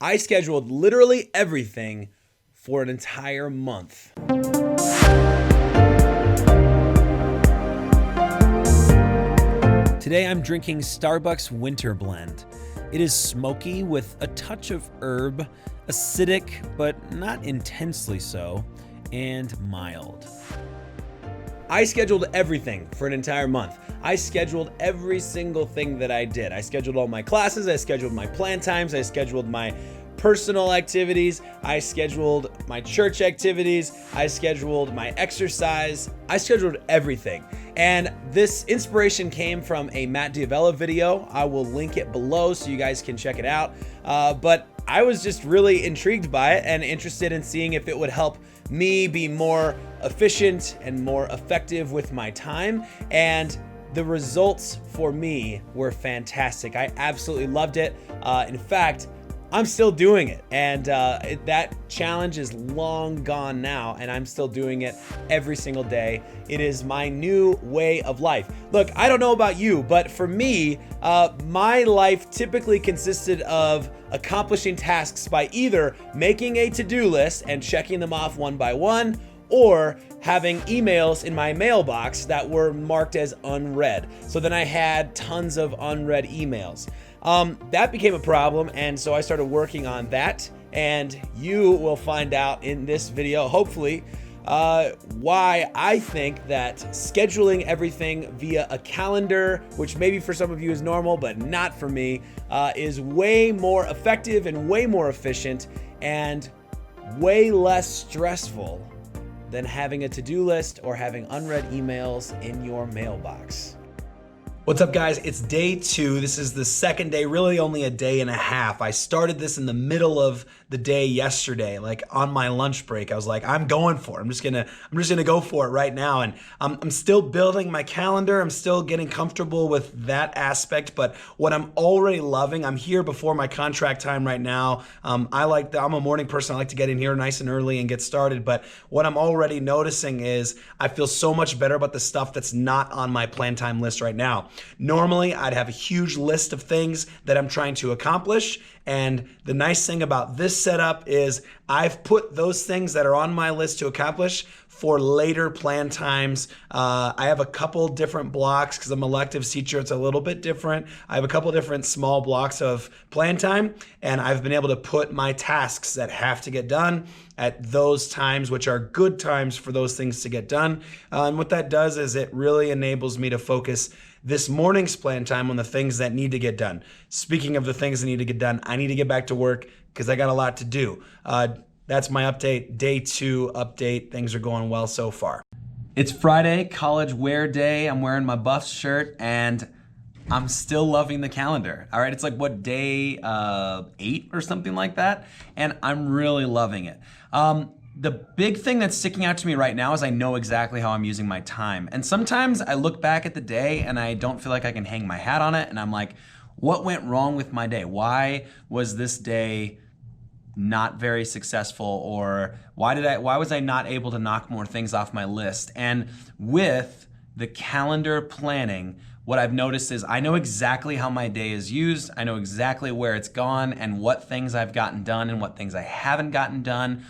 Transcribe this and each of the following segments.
I scheduled literally everything for an entire month. Today I'm drinking Starbucks Winter Blend. It is smoky with a touch of herb, acidic but not intensely so, and mild. I scheduled everything for an entire month. I scheduled every single thing that I did. I scheduled all my classes, I scheduled my plan times, I scheduled my personal activities, I scheduled my church activities, I scheduled my exercise, I scheduled everything. And this inspiration came from a Matt D'Avella video. I will link it below so you guys can check it out. But I was just really intrigued by it and interested in seeing if it would help me be more efficient and more effective with my time. And the results for me were fantastic. I absolutely loved it. In fact, I'm still doing it, and that challenge is long gone now, and I'm still doing it every single day. It is my new way of life. Look, I don't know about you, but for me, my life typically consisted of accomplishing tasks by either making a to-do list and checking them off one by one, or having emails in my mailbox that were marked as unread. So then I had tons of unread emails. That became a problem, and so I started working on that, and you will find out in this video, hopefully, why I think that scheduling everything via a calendar, which maybe for some of you is normal, but not for me, is way more effective and way more efficient and way less stressful than having a to-do list or having unread emails in your mailbox. What's up, guys? It's day 2. This is the second day, really only a day and a half. I started this in the middle of the day yesterday, like on my lunch break. I was like, I'm going for it. I'm just gonna go for it right now. And I'm still building my calendar. I'm still getting comfortable with that aspect. But what I'm already loving, I'm here before my contract time right now. I'm a morning person. I like to get in here nice and early and get started. But what I'm already noticing is I feel so much better about the stuff that's not on my plan time list right now. Normally, I'd have a huge list of things that I'm trying to accomplish. And the nice thing about this setup is I've put those things that are on my list to accomplish for later plan times. I have a couple different blocks because I'm an electives teacher. It's a little bit different. I have a couple different small blocks of plan time, and I've been able to put my tasks that have to get done at those times, which are good times for those things to get done. And what that does is it really enables me to focus this morning's plan time on the things that need to get done. Speaking of the things that need to get done, I need to get back to work because I got a lot to do. That's my update, day 2 update. Things are going well so far. It's Friday, college wear day. I'm wearing my Buffs shirt and I'm still loving the calendar. All right, it's like what, day 8 or something like that? And I'm really loving it. The big thing that's sticking out to me right now is I know exactly how I'm using my time. And sometimes I look back at the day and I don't feel like I can hang my hat on it. And I'm like, what went wrong with my day? Why was this day not very successful? Or why was I not able to knock more things off my list? And with the calendar planning, what I've noticed is I know exactly how my day is used. I know exactly where it's gone and what things I've gotten done and what things I haven't gotten done.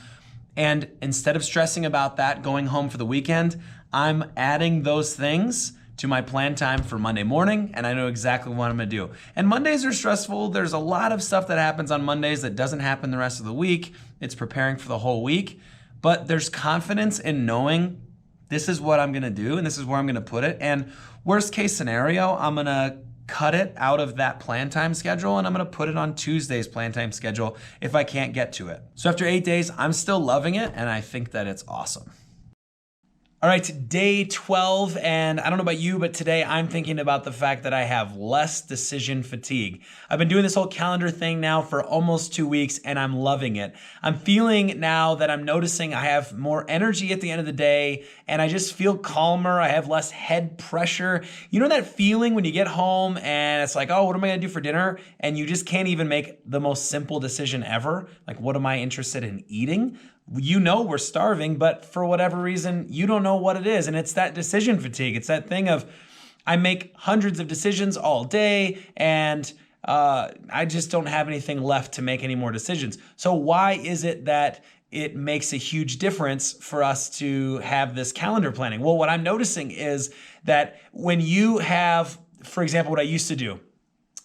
And instead of stressing about that going home for the weekend, I'm adding those things to my plan time for Monday morning, and I know exactly what I'm gonna do. And Mondays are stressful. There's a lot of stuff that happens on Mondays that doesn't happen the rest of the week. It's preparing for the whole week, but there's confidence in knowing this is what I'm gonna do and this is where I'm gonna put it. And worst case scenario, I'm gonna cut it out of that plan time schedule and I'm gonna put it on Tuesday's plan time schedule if I can't get to it. So after 8 days, I'm still loving it and I think that it's awesome. All right, day 12, and I don't know about you, but today I'm thinking about the fact that I have less decision fatigue. I've been doing this whole calendar thing now for almost 2 weeks, and I'm loving it. I'm feeling now that I'm noticing I have more energy at the end of the day, and I just feel calmer. I have less head pressure. You know that feeling when you get home and it's like, oh, what am I gonna do for dinner? And you just can't even make the most simple decision ever. Like, what am I interested in eating? You know we're starving, but for whatever reason, you don't know what it is. And it's that decision fatigue. It's that thing of I make hundreds of decisions all day and I just don't have anything left to make any more decisions. So why is it that it makes a huge difference for us to have this calendar planning? Well, what I'm noticing is that when you have, for example, what I used to do,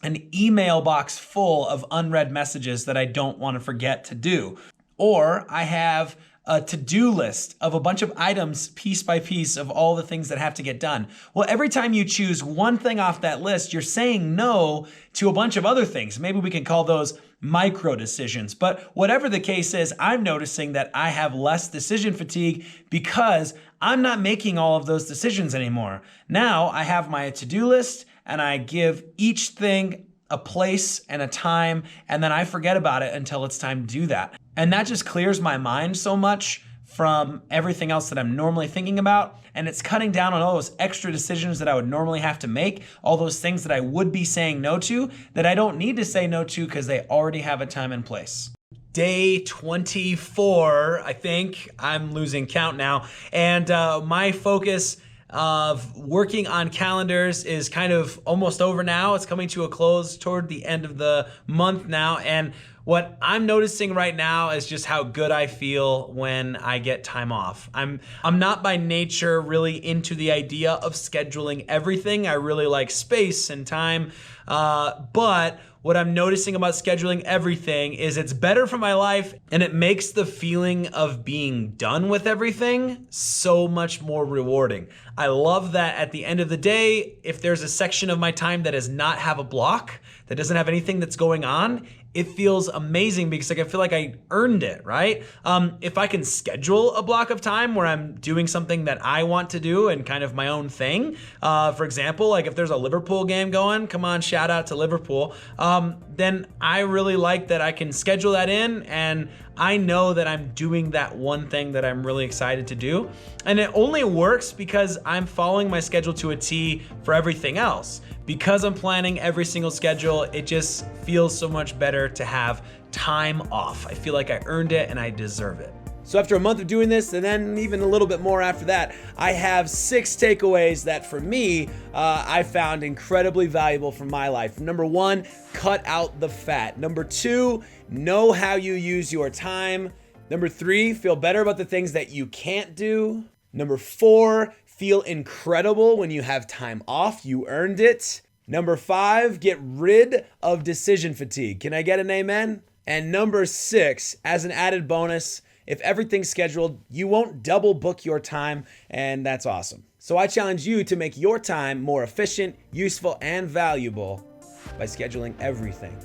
an email box full of unread messages that I don't want to forget to do, or I have a to-do list of a bunch of items piece by piece of all the things that have to get done. Well, every time you choose one thing off that list, you're saying no to a bunch of other things. Maybe we can call those micro decisions. But whatever the case is, I'm noticing that I have less decision fatigue because I'm not making all of those decisions anymore. Now I have my to-do list and I give each thing a place and a time, and then I forget about it until it's time to do that. And that just clears my mind so much from everything else that I'm normally thinking about. And it's cutting down on all those extra decisions that I would normally have to make, all those things that I would be saying no to that I don't need to say no to because they already have a time and place. Day 24, I think. I'm losing count now. And my focus of working on calendars is kind of almost over now. It's coming to a close toward the end of the month now. And what I'm noticing right now is just how good I feel when I get time off. I'm not by nature really into the idea of scheduling everything. I really like space and time. But what I'm noticing about scheduling everything is it's better for my life, and it makes the feeling of being done with everything so much more rewarding. I love that at the end of the day, if there's a section of my time that does not have a block, that doesn't have anything that's going on, it feels amazing because I feel like I earned it, right? If I can schedule a block of time where I'm doing something that I want to do and kind of my own thing, for example, like if there's a Liverpool game going, come on, shout out to Liverpool, then I really like that I can schedule that in and I know that I'm doing that one thing that I'm really excited to do. And it only works because I'm following my schedule to a T for everything else. Because I'm planning every single schedule, it just feels so much better to have time off. I feel like I earned it and I deserve it. So after a month of doing this, and then even a little bit more after that, I have 6 takeaways that for me, I found incredibly valuable for my life. Number 1, cut out the fat. Number 2, know how you use your time. Number 3, feel better about the things that you can't do. Number 4, feel incredible when you have time off. You earned it. Number 5, get rid of decision fatigue. Can I get an amen? And number 6, as an added bonus, if everything's scheduled, you won't double book your time, and that's awesome. So I challenge you to make your time more efficient, useful, and valuable by scheduling everything.